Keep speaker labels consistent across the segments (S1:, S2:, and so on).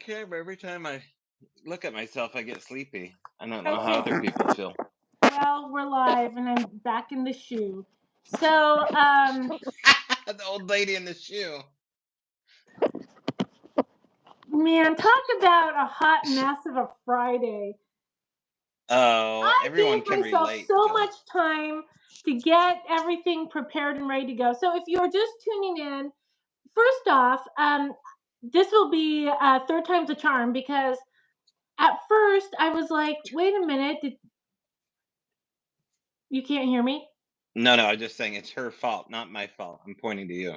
S1: care, but every time I look at myself, I get sleepy. I don't know how
S2: Okay.
S1: other people feel.
S2: Well, we're live, and I'm back in the shoe. So,
S1: The old lady in the shoe.
S2: man, talk about a hot mess of a Friday.
S1: Oh,
S2: I
S1: everyone
S2: gave
S1: can
S2: myself
S1: relate,
S2: so
S1: Jill.
S2: much time to get everything prepared and ready to go. So, if you're just tuning in, first off, this will be third time's a charm because at first I was like, wait a minute, you can't hear me?
S1: No, I'm just saying it's her fault, not my fault. I'm pointing to you.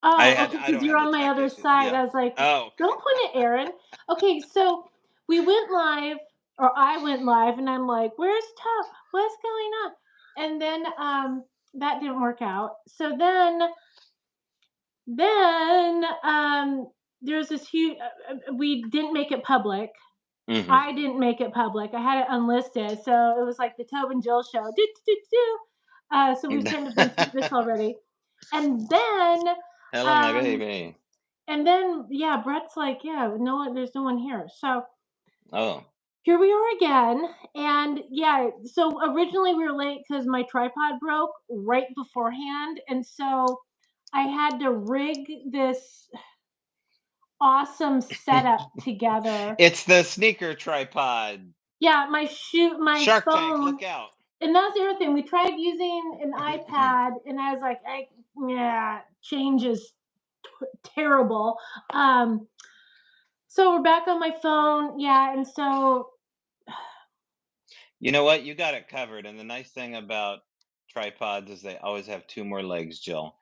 S2: Oh, okay,
S1: I
S2: because
S1: don't
S2: you're
S1: have the
S2: on my
S1: tech
S2: other
S1: issues.
S2: side.
S1: Yeah.
S2: I was like,
S1: Oh, okay.
S2: don't point at Aaron. Okay, so we went live, or I went live, and I'm like, where's Tub? What's going on? And then that didn't work out. So then there's this huge. We didn't make it public.
S1: hmm
S2: I didn't make it public. I had it unlisted, so it was like the Tobe and Jill show. Do, do, do, do. So we've kind of been through this already. And then
S1: Hello, my
S2: um,
S1: baby.
S2: and then, yeah, Brett's like, yeah, no one, there's no one here. So
S1: Oh,
S2: here we are again. And yeah, so originally we were late because my tripod broke right beforehand. And so I had to rig this awesome setup together.
S1: it's the sneaker tripod.
S2: Yeah, my
S1: Shark Tank,
S2: phone.
S1: look out.
S2: And that's the other thing. We tried using an iPad, and I was like, yeah, change is terrible. Um, So we're back on my phone. Yeah, and so
S1: You know what? You got it covered. And the nice thing about tripods is they always have two more legs, Jill.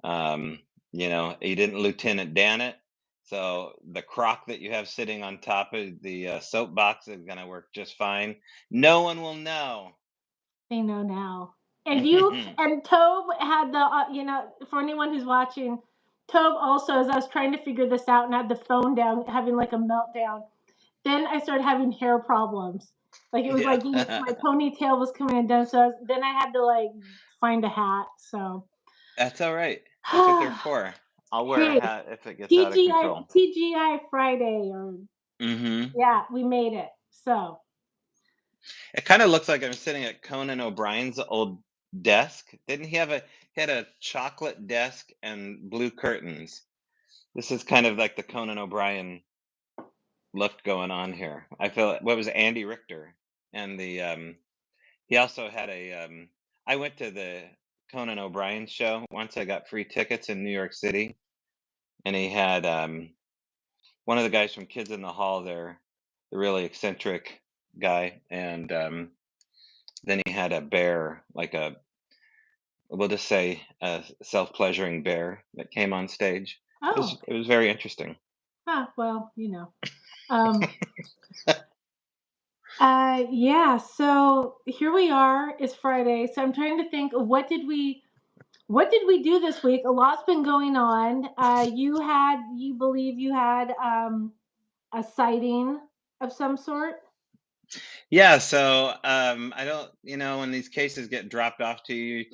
S1: Um, you didn't Lieutenant Dan it. So the crock that you have sitting on top of the soapbox is going to work just fine. No one will know.
S2: they know now. And you and Tobe had the for anyone who's watching, Tobe also, as I was trying to figure this out and had the phone down, having like a meltdown. Then I started having hair problems. Like it was
S1: Yeah.
S2: like my ponytail was coming undone. So then I had to like find a hat. So
S1: That's all right. That's what they're for. I'll wear a
S2: hey,
S1: hat if it gets out of
S2: TGI
S1: control.
S2: TGI Friday, or
S1: hmm
S2: yeah, we made it. So
S1: It kind of looks like I'm sitting at Conan O'Brien's old desk. Didn't he had a chocolate desk and blue curtains? This is kind of like the Conan O'Brien look going on here. I feel what was it, Andy Richter, and the he also had a I went to the Conan O'Brien show once. I got free tickets in New York City, and he had one of the guys from Kids in the Hall there, the really eccentric guy, and then he had a bear, like a we'll just say a self-pleasuring bear that came on stage.
S2: oh,
S1: It was very interesting.
S2: well, Um, yeah, so here we are. It's Friday. So I'm trying to think, what did we do this week? A lot's been going on. You believe you had a sighting of some sort?
S1: Yeah, so I don't, when these cases get dropped off to you,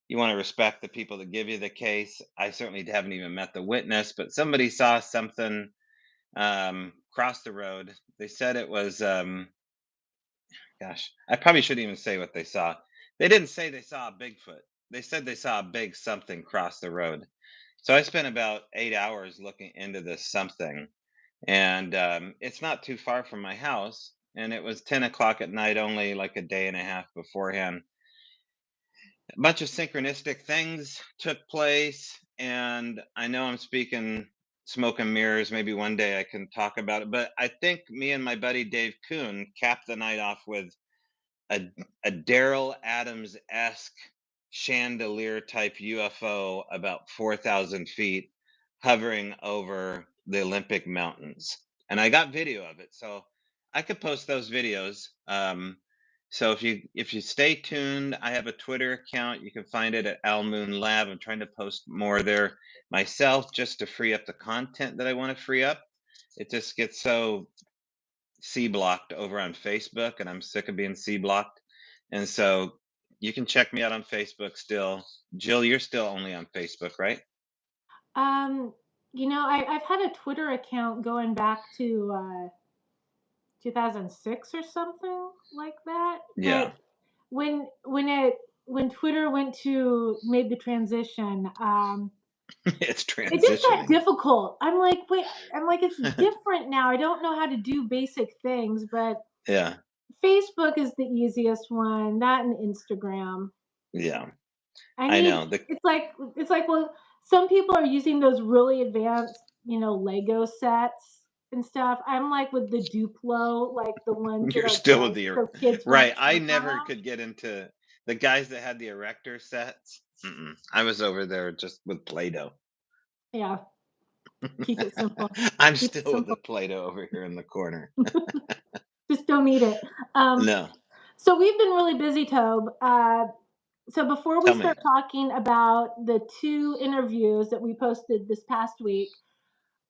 S1: you want to respect the people that give you the case. I certainly haven't even met the witness, but somebody saw something cross the road. They said it was, gosh, I probably shouldn't even say what they saw. They didn't say they saw a Bigfoot. They said they saw a big something cross the road. So I spent about 8 hours looking into this something, and it's not too far from my house. And it was 10 o'clock at night, only like a day and a half beforehand. A bunch of synchronistic things took place, and I know I'm speaking smoke and mirrors. Maybe one day I can talk about it, but I think me and my buddy Dave Kuhn capped the night off with a, a Daryl Adams esque chandelier type UFO about 4,000 feet hovering over the Olympic Mountains. And I got video of it, so I could post those videos. So if you stay tuned, I have a Twitter account. You can find it at Al Moon Lab. I'm trying to post more there myself just to free up the content that I want to free up. It just gets so C blocked over on Facebook, and I'm sick of being C blocked. And so you can check me out on Facebook still. Jill, you're still only on Facebook, right?
S2: Um, I've had a Twitter account going back to 2006 or something like that.
S1: Yeah.
S2: But when Twitter made the transition,
S1: It's
S2: it just got
S1: transitioning.
S2: difficult. I'm like, wait, I'm like, it's different now. I don't know how to do basic things, but
S1: Yeah.
S2: Facebook is the easiest one. That and Instagram.
S1: Yeah.
S2: I
S1: I
S2: need
S1: know. The
S2: it's like, well, some people are using those really advanced, Lego sets and stuff. I'm like with the Duplo, like the ones that
S1: You're
S2: are
S1: still with
S2: priced
S1: the
S2: so kids won't
S1: right. I
S2: trip on
S1: never
S2: them.
S1: could get into the guys that had the erector sets. I was over there just with Play-Doh.
S2: Yeah, keep it simple.
S1: I'm
S2: Keep it
S1: still with the
S2: simple.
S1: Play-Doh over here in the corner.
S2: Just don't need it. Um,
S1: No,
S2: so we've been really busy, Tobe. So before we
S1: tell
S2: start
S1: me.
S2: talking about the two interviews that we posted this past week,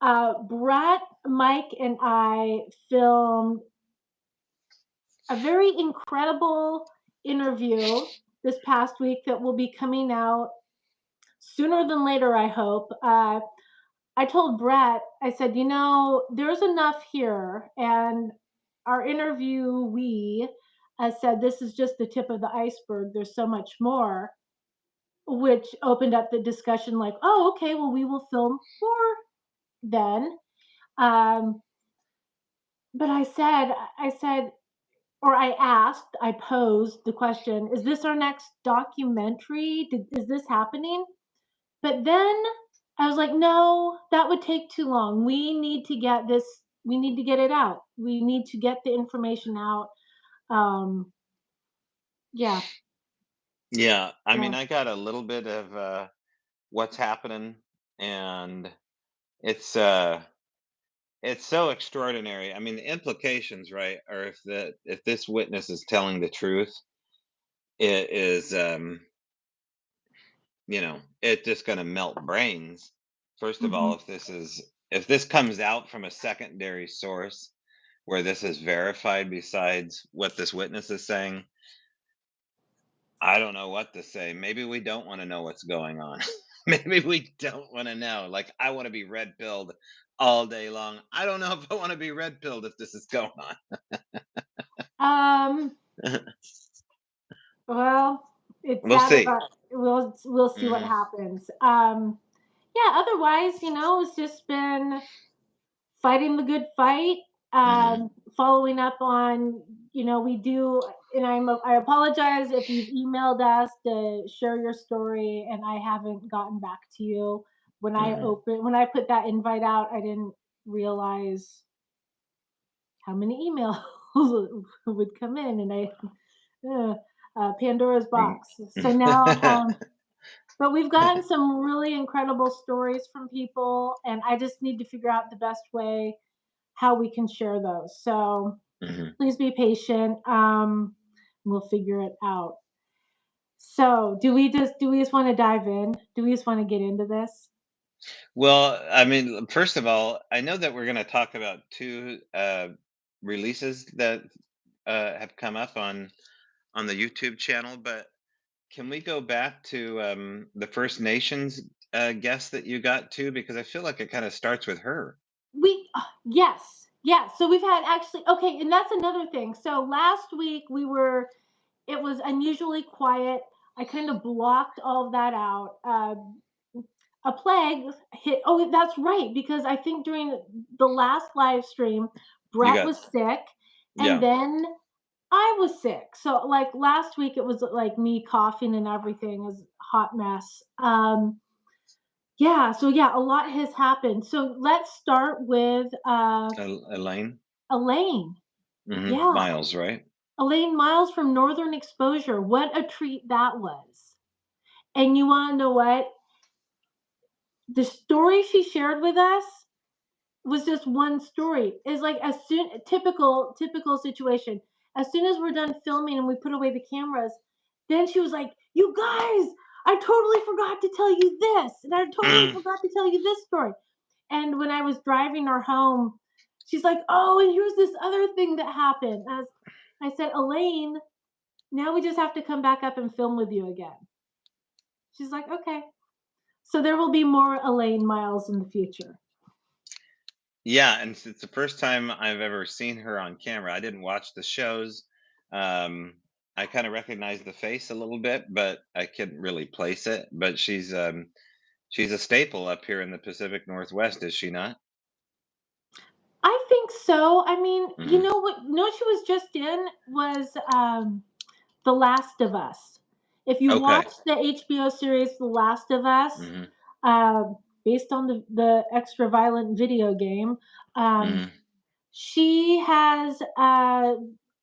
S2: Brett, Mike, and I filmed a very incredible interview this past week that will be coming out sooner than later, I hope. I told Brett, I said, there's enough here. And our interviewee said, this is just the tip of the iceberg. There's so much more, which opened up the discussion like, oh, okay, well, we will film more then. Um, but I posed the question, is this our next documentary? Is this happening? But then I was like, no, that would take too long. We need to get it out. We need to get the information out. Um, yeah,
S1: Yeah, I mean,
S2: yeah.
S1: I got a little bit of what's happening, and it's uh it's so extraordinary. I mean, the implications, right, are if this witness is telling the truth, it is it's just going to melt brains. First of all,
S2: Hmm.
S1: if this comes out from a secondary source where this is verified besides what this witness is saying, I don't know what to say. Maybe we don't want to know what's going on. Maybe we don't want to know. Like, I want to be red pilled all day long. I don't know if I want to be red pilled if this is going
S2: Um,
S1: on.
S2: well, it's
S1: We'll
S2: that
S1: see.
S2: we'll see what
S1: Hmm.
S2: happens. Yeah, otherwise, it's just been fighting the good fight,
S1: Hmm.
S2: following up on, we do, and I apologize if you've emailed us to share your story and I haven't gotten back to you.
S1: Hmm.
S2: When I put that invite out, I didn't realize how many emails would come in, and Pandora's box. So now, but we've gotten some really incredible stories from people, and I just need to figure out the best way how we can share those. So
S1: Hmm.
S2: please be patient. We'll figure it out. So do we just want to dive in? Do we just want to get into this?
S1: Well, I mean, first of all, I know that we're going to talk about two releases that have come up on the YouTube channel, but can we go back to the First Nations guest that you got to? Because I feel like it kind of starts with her.
S2: Yes, yes. So we've had actually okay, and that's another thing. So last week it was unusually quiet. I kind of blocked all of that out. A plague hit. Oh, that's right, because I think during the last live stream,
S1: You
S2: Brett
S1: got,
S2: was sick, and
S1: yeah.
S2: then I was sick. So like last week, it was like me coughing and everything. It was a hot mess. Yeah. So yeah, a lot has happened. So let's start with
S1: Elaine.
S2: Elaine. Yeah,
S1: Miles, right?
S2: Elaine Miles from Northern Exposure. What a treat that was. And you want to know what? The story she shared with us was just one story. It's like as soon typical situation. As soon as we're done filming and we put away the cameras, then she was like, "You guys, I totally forgot to tell you this, and I totally
S1: Mm.
S2: forgot to tell you this story." And when I was driving her home, she's like, "Oh, and here's this other thing that happened." As I said, "Elaine, now we just have to come back up and film with you again." She's like, "Okay." So there will be more Elaine Miles in the future.
S1: Yeah, and it's the first time I've ever seen her on camera. I didn't watch the shows. Um, I kind of recognize the face a little bit, but I couldn't really place it. But she's a staple up here in the Pacific Northwest, is she not?
S2: I think so. I mean, you
S1: Hmm.
S2: know what? No, she was just in was The Last of Us. If you
S1: Okay.
S2: watch the HBO series The Last of Us,
S1: Hmm.
S2: based on the extra violent video game, um,
S1: Hmm.
S2: she has uh,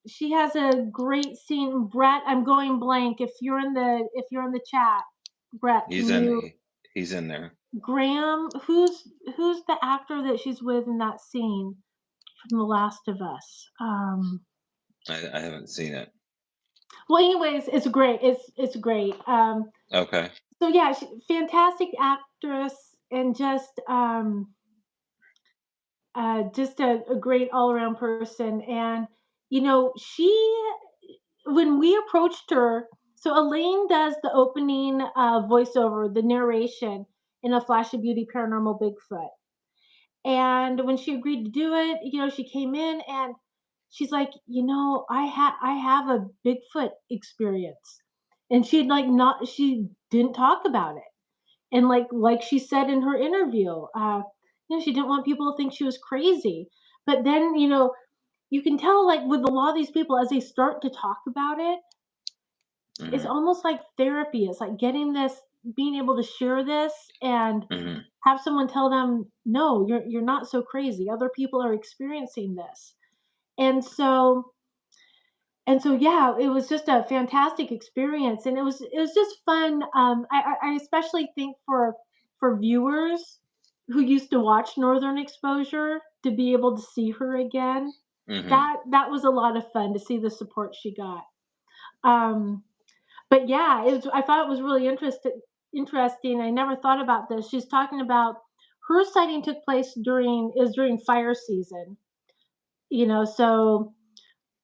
S2: she has a great scene. Brett, I'm going blank. If you're in the chat, Brett,
S1: He's
S2: can
S1: in.
S2: you
S1: He's in there.
S2: Graham? Who's the actor that she's with in that scene from The Last of Us?
S1: I haven't seen it.
S2: Well, anyways, it's great. It's great.
S1: Okay.
S2: So yeah, fantastic actress and just a great all around person. And you know, she when we approached her, so Elaine does the opening voiceover, the narration in A Flash of Beauty Paranormal Bigfoot. And when she agreed to do it, you know, she came in and she's like, you know, I have a Bigfoot experience. And she'd like not she didn't talk about it. And like she said in her interview, you know, she didn't want people to think she was crazy. But then, you know, you can tell like with a lot of these people as they start to talk about it, it's
S1: Hmm.
S2: almost like therapy. It's like getting this, being able to share this and
S1: Hmm.
S2: have someone tell them, no, you're not so crazy. Other people are experiencing this. And so yeah, it was just a fantastic experience, and it was just fun. I especially think for viewers who used to watch Northern Exposure to be able to see her again.
S1: Hmm.
S2: That was a lot of fun to see the support she got. Um, but yeah, it was. I thought it was really interesting. I never thought about this. She's talking about her sighting took place during fire season. You know, so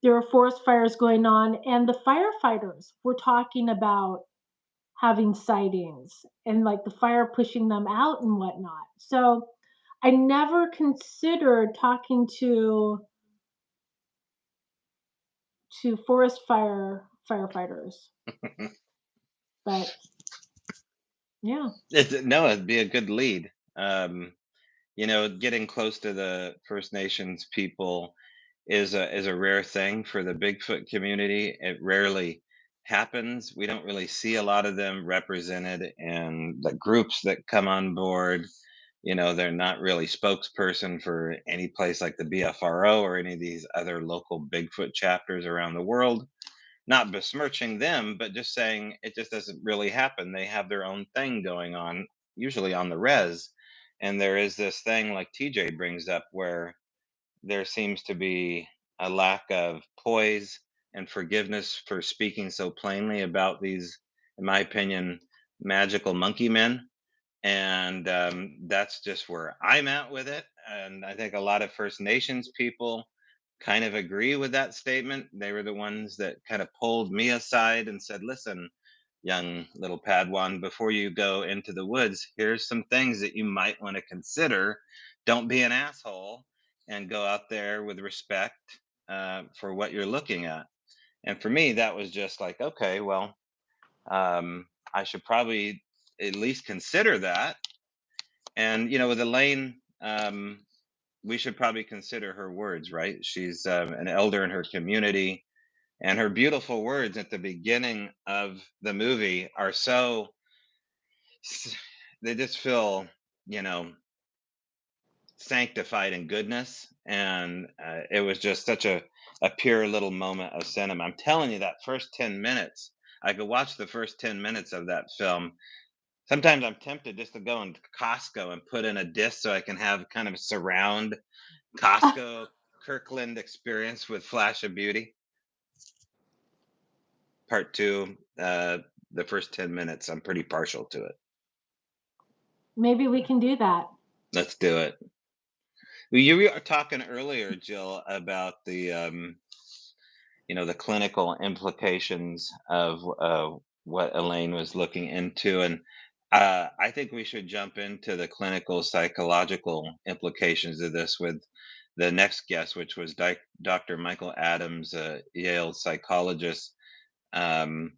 S2: there were forest fires going on, and the firefighters were talking about having sightings and like the fire pushing them out and whatnot. So I never considered talking to forest firefighters, but yeah.
S1: No, it'd be a good lead. Getting close to the First Nations people is a rare thing for the Bigfoot community. It rarely happens. We don't really see a lot of them represented in the groups that come on board. They're not really spokesperson for any place like the BFRO or any of these other local Bigfoot chapters around the world. Not besmirching them, but just saying it just doesn't really happen. They have their own thing going on, usually on the res. And there is this thing like TJ brings up where there seems to be a lack of poise and forgiveness for speaking so plainly about these, in my opinion, magical monkey men. And that's just where I'm at with it. And I think a lot of First Nations people kind of agree with that statement. They were the ones that kind of pulled me aside and said, listen, young little Padawan, before you go into the woods, here's some things that you might want to consider. Don't be an asshole and go out there with respect for what you're looking at. And for me, that was just like, okay, well, I should probably at least consider that. And, with Elaine, we should probably consider her words, right? She's an elder in her community, and her beautiful words at the beginning of the movie are they just feel, you know, sanctified in goodness. And it was just such a pure little moment of cinema. I'm telling you, that first 10 minutes, I could watch the first 10 minutes of that film. Sometimes I'm tempted just to go into Costco and put in a disc so I can have kind of surround Costco Kirkland experience with Flash of Beauty. Part two, the first 10 minutes, I'm pretty partial to it.
S2: Maybe we can do that.
S1: Let's do it. Well, you were talking earlier, Jill, about the clinical implications of what Elaine was looking into. And I think we should jump into the clinical psychological implications of this with the next guest, which was Dr. Michael Adams, a Yale psychologist. Um,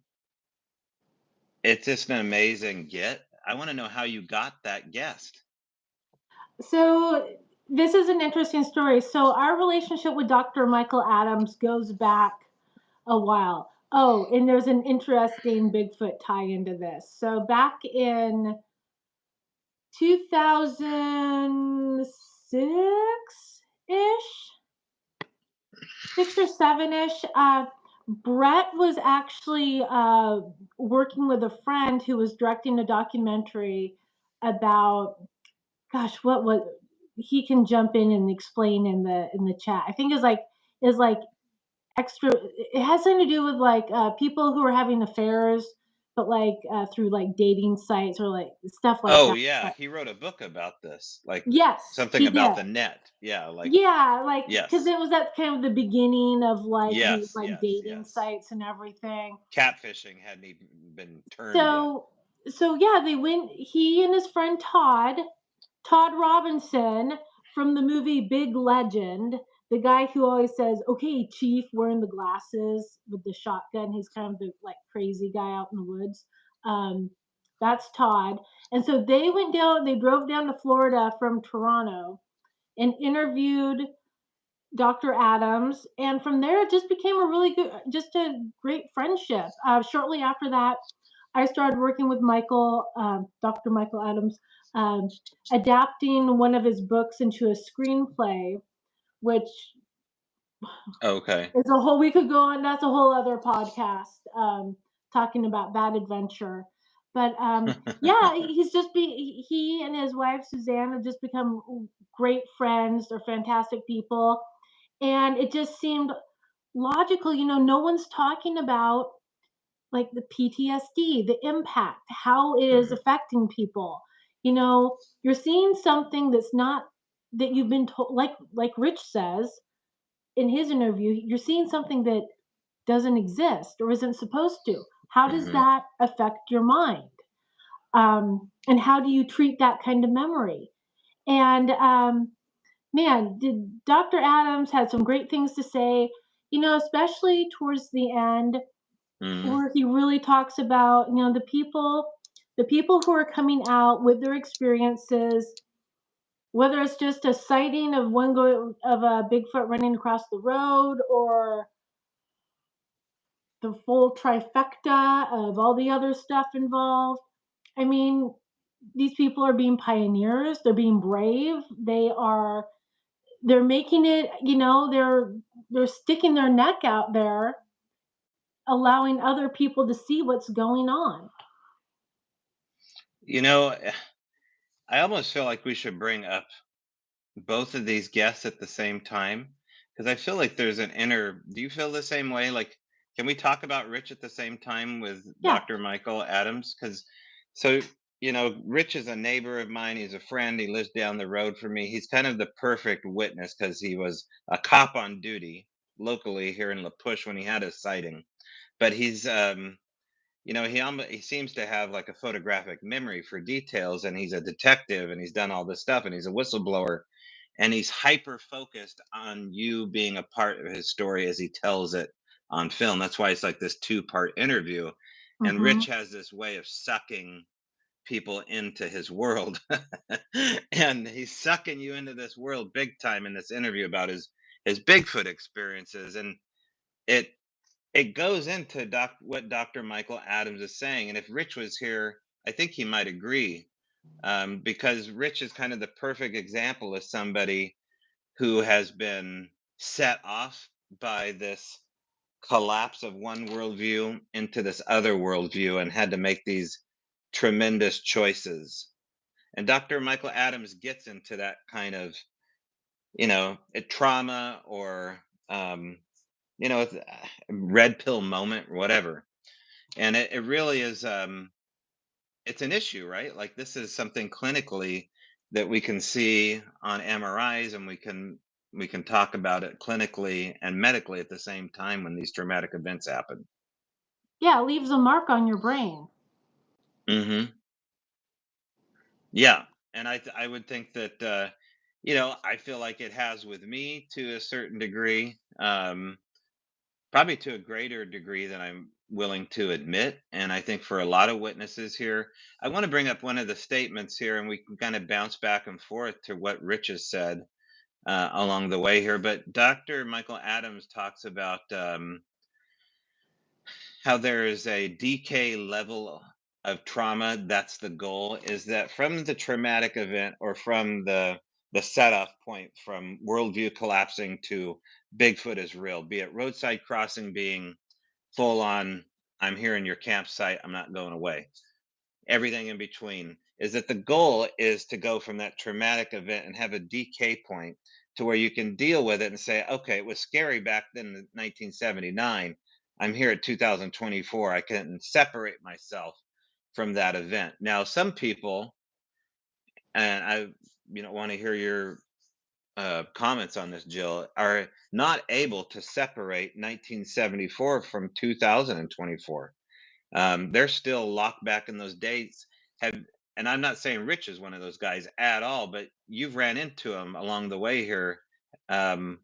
S1: it's just an amazing get. I want to know how you got that guest.
S2: So this is an interesting story. So our relationship with Dr. Michael Adams goes back a while. Oh, and there's an interesting Bigfoot tie into this. So back in 2006 ish, 6 or 7 ish, Brett was actually working with a friend who was directing a documentary about, gosh, what was, he can jump in and explain in the chat. I think is like extra. It has something to do with like people who are having affairs, but like through like dating sites or like stuff like
S1: Oh
S2: that.
S1: yeah,
S2: But
S1: he wrote a book about this, like
S2: yes,
S1: something
S2: he
S1: about
S2: did.
S1: the net. Yeah, like
S2: Yeah, like because
S1: yes,
S2: it was at kind of the beginning of like these
S1: yes,
S2: like
S1: yes,
S2: dating
S1: yes.
S2: sites and everything.
S1: Catfishing hadn't even been turned yet.
S2: So yeah, they went. He and his friend Todd Robinson from the movie Big Legend, the guy who always says, "Okay, Chief," wearing the glasses with the shotgun. He's kind of the like crazy guy out in the woods. Um, that's Todd. And so they went down. They drove down to Florida from Toronto and interviewed Dr. Adams, and from there it just became a really good, just a great friendship. Shortly after that, I started working with Dr. Michael Adams, um, adapting one of his books into a screenplay, which
S1: Okay.
S2: is a whole, we could go on, that's a whole other podcast, talking about that adventure. But yeah, he and his wife Suzanne have just become great friends. They're fantastic people. And it just seemed logical, no one's talking about like the PTSD, the impact, how it is
S1: Mhm,
S2: affecting people. You're seeing something that's not, that you've been told, like Rich says in his interview, you're seeing something that doesn't exist or isn't supposed to. How does
S1: mhm.
S2: that affect your mind? And how do you treat that kind of memory? And man, did Dr. Adams had some great things to say, especially towards the end
S1: Mhm.
S2: where he really talks about, the people who are coming out with their experiences, whether it's just a sighting of of a Bigfoot running across the road or the full trifecta of all the other stuff involved. I mean, these people are being pioneers, they're being brave, they're making it, they're sticking their neck out there, allowing other people to see what's going on.
S1: You know, I almost feel like we should bring up both of these guests at the same time because I feel like there's an inner. Do you feel the same way? Like, can we talk about Rich at the same time with
S2: Yeah.
S1: Dr. Michael Adams? Because so Rich is a neighbor of mine. He's a friend. He lives down the road from me. He's kind of the perfect witness because he was a cop on duty locally here in La Push when he had his sighting. But he seems to have like a photographic memory for details, and he's a detective, and he's done all this stuff, and he's a whistleblower, and he's hyper focused on you being a part of his story as he tells it on film. That's why it's like this two-part interview, and Rich
S2: Mhm.
S1: has this way of sucking people into his world. And he's sucking you into this world big time in this interview about his Bigfoot experiences, and it it goes into what Dr. Michael Adams is saying. And if Rich was here, I think he might agree, because Rich is kind of the perfect example of somebody who has been set off by this collapse of one worldview into this other worldview and had to make these tremendous choices. And Dr. Michael Adams gets into that kind of, trauma or, it's a red pill moment, whatever. And it really is, it's an issue, right? Like this is something clinically that we can see on MRIs, and we can talk about it clinically and medically at the same time when these traumatic events happen.
S2: Yeah, it leaves a mark on your brain.
S1: Hmm. Yeah, and I would think that I feel like it has with me to a certain degree, probably to a greater degree than I'm willing to admit. And I think for a lot of witnesses here, I want to bring up one of the statements here, and we can kind of bounce back and forth to what Rich has said along the way here. But Dr. Michael Adams talks about how there is a decay level of trauma. That's the goal, is that from the traumatic event, or from the set off point, from worldview collapsing to Bigfoot is real, be it roadside crossing being full on, I'm here in your campsite, I'm not going away, everything in between, is that the goal is to go from that traumatic event and have a decay point to where you can deal with it and say, okay, it was scary back then in 1979. I'm here at 2024. I can separate myself from that event. Now, some people, and I want to hear your comments on this, Jill, are not able to separate 1974 from 2024. They're still locked back in those dates. Have And I'm not saying Rich is one of those guys at all, but you've ran into him along the way here. Um,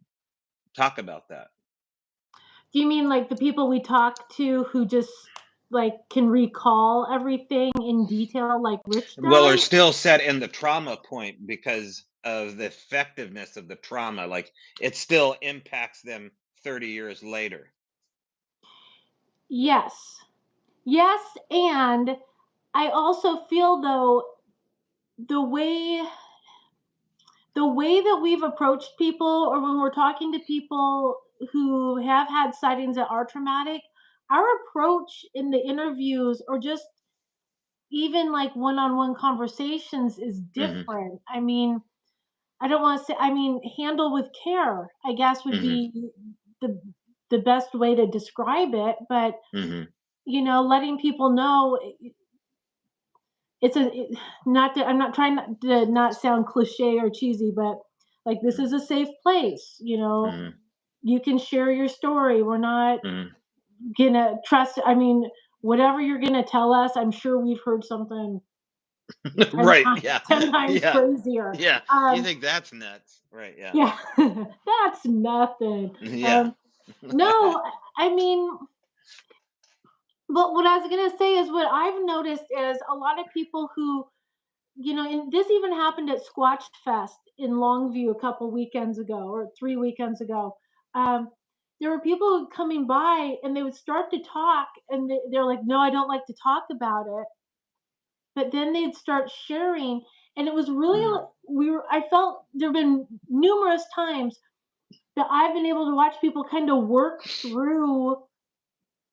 S1: Talk about that.
S2: Do you mean like the people we talk to who just like can recall everything in detail like Rich
S1: Well, are
S2: does?
S1: still set in the trauma point because of the effectiveness of the trauma. Like, it still impacts them 30 years later.
S2: Yes. Yes, and I also feel though the way the way that we've approached people, or when we're talking to people who have had sightings that are traumatic, our approach in the interviews or just even like one-on-one conversations is
S1: Hmm.
S2: different. I mean, I don't want to say, I mean, handle with care, I guess would
S1: Hmm.
S2: be the the best way to describe it, but
S1: Hmm.
S2: letting people know it's not that I'm not trying to not sound cliche or cheesy, but like this is a safe place.
S1: Hmm.
S2: You can share your story. We're not
S1: Hmm.
S2: gonna trust. I mean, whatever you're gonna tell us, I'm sure we've heard something ten
S1: Right.
S2: times,
S1: Yeah.
S2: 10 times
S1: Yeah.
S2: crazier.
S1: Yeah. You
S2: Um,
S1: think that's nuts. Right. Yeah.
S2: yeah, that's nothing.
S1: Yeah.
S2: Um, no, I mean, but what I was gonna say is what I've noticed is a lot of people who and this even happened at Squatch Fest in Longview a couple weekends ago or 3 weekends ago. Um, there were people coming by and they would start to talk and they're like, no, I don't like to talk about it. But then they'd start sharing. And it was
S1: Mhm.
S2: really, I felt there have been numerous times that I've been able to watch people kind of work through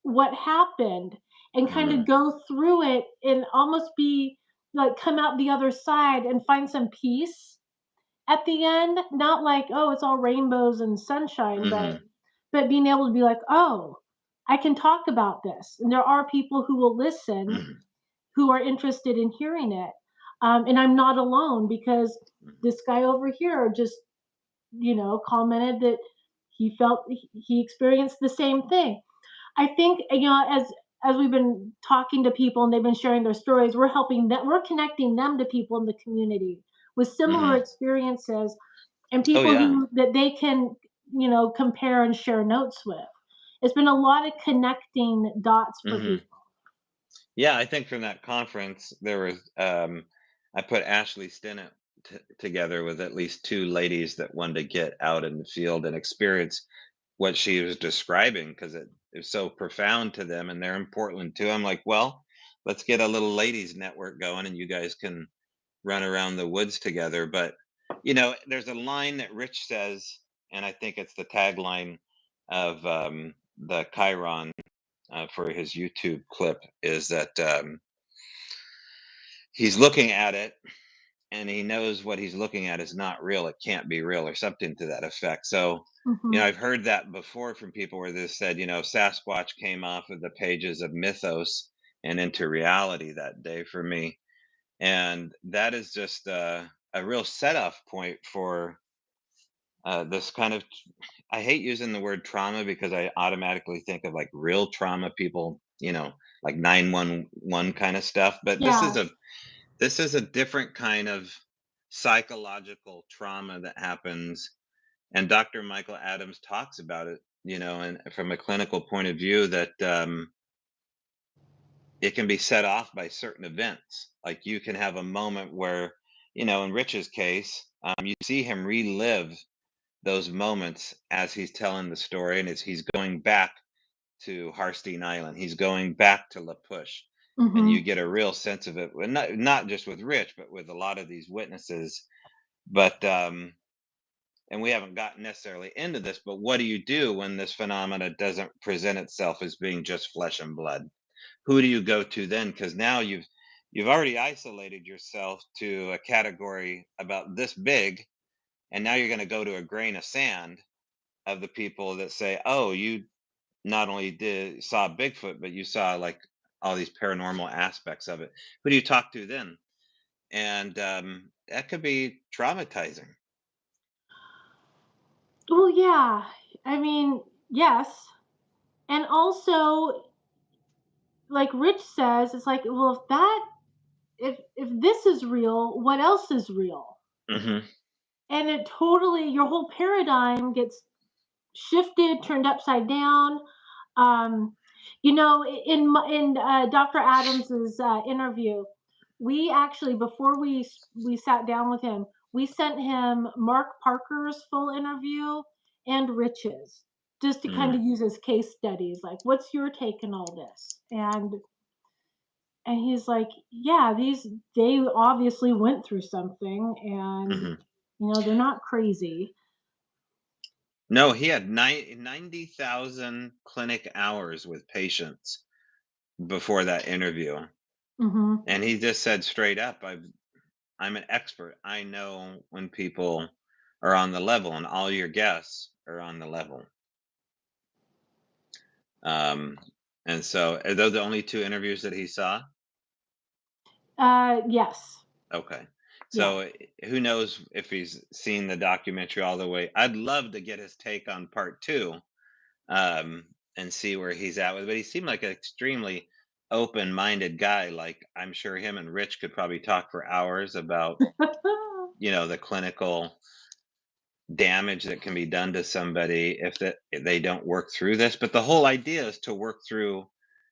S2: what happened and kind of
S1: Mhm.
S2: go through it and almost be like come out the other side and find some peace at the end, not like oh it's all rainbows and sunshine, but
S1: Mhm.
S2: being able to be like oh I can talk about this and there are people who will listen
S1: Mhm.
S2: who are interested in hearing it, and I'm not alone because
S1: Mhm.
S2: this guy over here just commented that he felt he experienced the same thing. I think as we've been talking to people and they've been sharing their stories, we're helping them. We're connecting them to people in the community with similar
S1: Mhm.
S2: experiences and
S1: Oh,
S2: people
S1: yeah.
S2: who that they can compare and share notes with. It's been a lot of connecting dots for
S1: Mhm.
S2: people.
S1: Yeah, I think from that conference, there was, I put Ashley Stinnett together with at least two ladies that wanted to get out in the field and experience what she was describing because it was so profound to them, and they're in Portland too. I'm like, well, let's get a little ladies network going, and you guys can run around the woods together. But there's a line that Rich says, and I think it's the tagline of the Chiron for his YouTube clip, is that he's looking at it and he knows what he's looking at is not real. It can't be real, or something to that effect. So,
S2: Hmm.
S1: I've heard that before from people where they said, Sasquatch came off of the pages of mythos and into reality that day for me. And that is just a real set off point for this kind of, I hate using the word trauma because I automatically think of like real trauma people, like 911 kind of stuff. But this is
S2: Yeah,
S1: a This is a different kind of psychological trauma that happens, and Dr. Michael Adams talks about it, and from a clinical point of view that it can be set off by certain events. Like you can have a moment where, in Rich's case, you see him relive those moments as he's telling the story and as he's going back to Harstein Island. He's going back to La Push. And you
S2: Hmm.
S1: get a real sense of it, not just with Rich, but with a lot of these witnesses. But and we haven't gotten necessarily into this, but what do you do when this phenomena doesn't present itself as being just flesh and blood? Who do you go to then? Because now you've already isolated yourself to a category about this big, and now you're going to go to a grain of sand of the people that say, "Oh, you not only did saw Bigfoot, but you saw like all these paranormal aspects of it." Who do you talk to then? And that could be traumatizing.
S2: Well, yeah. I mean, yes. And also, like Rich says, it's like, well, if this is real, what else is real?
S1: Hmm.
S2: And it totally, your whole paradigm gets shifted, turned upside down. Um, in Dr. Adams's interview, we actually, before we sat down with him, we sent him Mark Parker's full interview and Rich's, just to kind
S1: Mm.
S2: of use as case studies. Like, what's your take on all this? And he's like, yeah, they obviously went through something, and
S1: Hmm.
S2: they're not crazy.
S1: No, he had 90,000 clinic hours with patients before that interview.
S2: Hmm.
S1: And he just said straight up, I'm an expert. I know when people are on the level, and all your guests are on the level. Um, and so, are those the only two interviews that he saw?
S2: Yes.
S1: Okay.
S2: Yeah.
S1: So, who knows if he's seen the documentary all the way? I'd love to get his take on part two, um, and see where he's at with. But he seemed like an extremely open-minded guy. Like I'm sure him and Rich could probably talk for hours about the clinical damage that can be done to somebody if they don't work through this. But the whole idea is to work through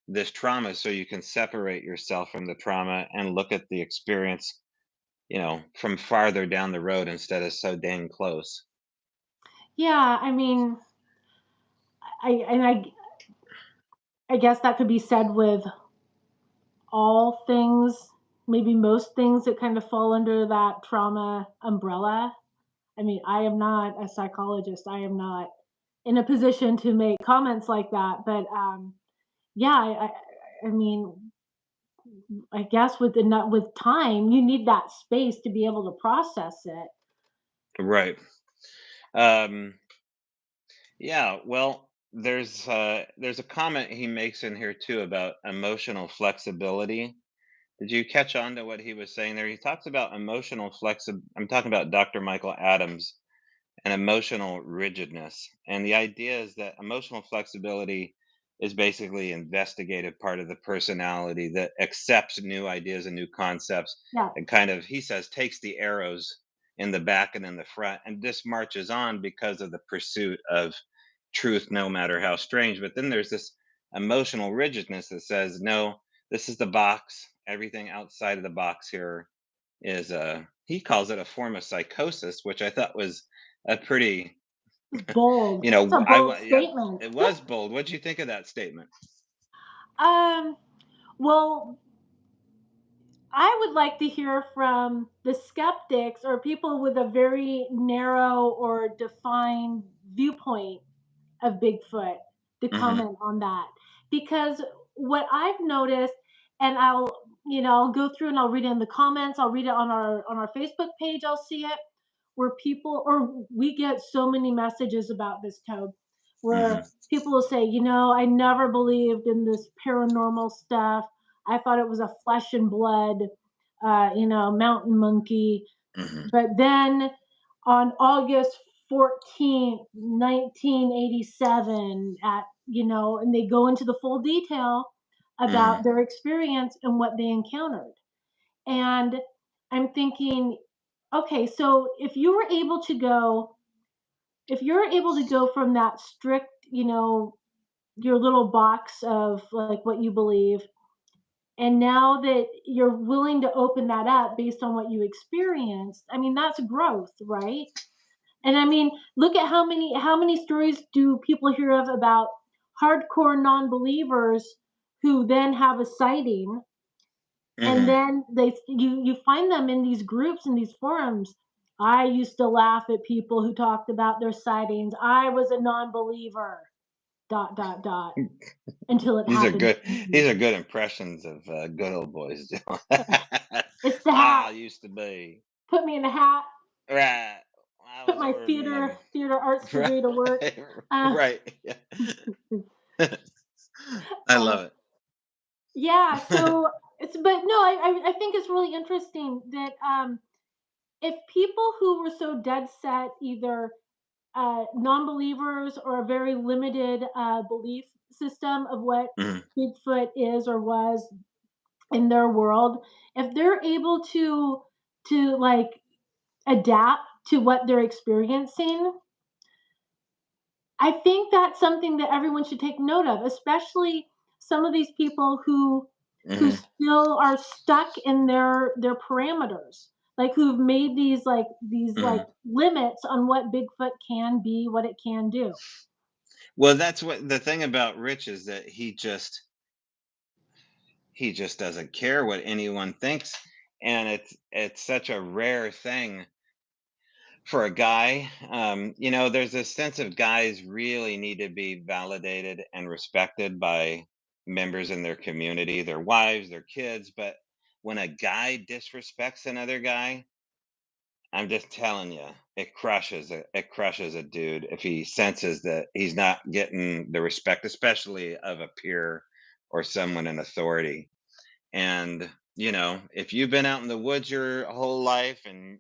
S1: this trauma so you can separate yourself from the trauma and look at the experience, from farther down the road instead of so dang close.
S2: Yeah, I mean, I and I guess that could be said with all things, maybe most things that kind of fall under that trauma umbrella. I mean, I am not a psychologist. I am not in a position to make comments like that, but yeah, I mean, I guess with time, you need that space to be able to process it.
S1: Right. Um, yeah. Well, there's a comment he makes in here too about emotional flexibility. Did you catch on to what he was saying there? He talks about emotional flexi. I'm talking about Dr. Michael Adams and emotional rigidness. And the idea is that emotional flexibility is basically investigative part of the personality that accepts new ideas and new concepts
S2: Yeah.
S1: and kind of, he says, takes the arrows in the back and in the front and just marches on because of the pursuit of truth, no matter how strange. But then there's this emotional rigidness that says, no, this is the box. Everything outside of the box here is he calls it a form of psychosis, which I thought was a pretty,
S2: It's bold. It's a bold
S1: yeah,
S2: statement.
S1: it was bold. What'd you think of that statement?
S2: Um, well, I would like to hear from the skeptics or people with a very narrow or defined viewpoint of Bigfoot to
S1: Hmm.
S2: comment on that. Because what I've noticed, and I'll go through and I'll read it in the comments, I'll read it on our Facebook page, I'll see it, where people, or we get so many messages about this, Toad,
S1: Hmm.
S2: where people will say, I never believed in this paranormal stuff. I thought it was a flesh and blood, mountain monkey.
S1: Hmm.
S2: But then on August 14th, 1987, and they go into the full detail
S1: Hmm.
S2: about their experience and what they encountered. And I'm thinking, okay, so if you're able to go from that strict, your little box of like what you believe, and now that you're willing to open that up based on what you experienced, I mean, that's growth, right? And I mean, look at how many stories do people hear of about hardcore non-believers who then have a sighting, and
S1: Hmm.
S2: then you find them in these groups and these forums. I used to laugh at people who talked about their sightings. I was a non-believer. Dot dot dot until it
S1: These are
S2: happened
S1: good.
S2: to
S1: These are
S2: me.
S1: good impressions of good old boys.
S2: It's the hat.
S1: I used to be
S2: Put me in a hat.
S1: right. I
S2: Put
S1: was
S2: my
S1: ordering them.
S2: theater arts
S1: Right,
S2: degree to work. Uh,
S1: right. Yeah. I
S2: uh,
S1: love it.
S2: yeah. So it's but no, I think it's really interesting that if people who were so dead set, either non-believers or a very limited belief system of what
S1: Mhm,
S2: Bigfoot is or was in their world, if they're able to like adapt to what they're experiencing, I think that's something that everyone should take note of, especially some of these people who
S1: mhm.
S2: still are stuck in their parameters, like who've made these limits on what Bigfoot can be, what it can do.
S1: Well, that's what the thing about Rich is that he just doesn't care what anyone thinks, and it's such a rare thing for a guy. There's this sense of guys really need to be validated and respected by members in their community, their wives, their kids. But when a guy disrespects another guy, I'm just telling you, it crushes a dude if he senses that he's not getting the respect, especially of a peer or someone in authority. And if you've been out in the woods your whole life, and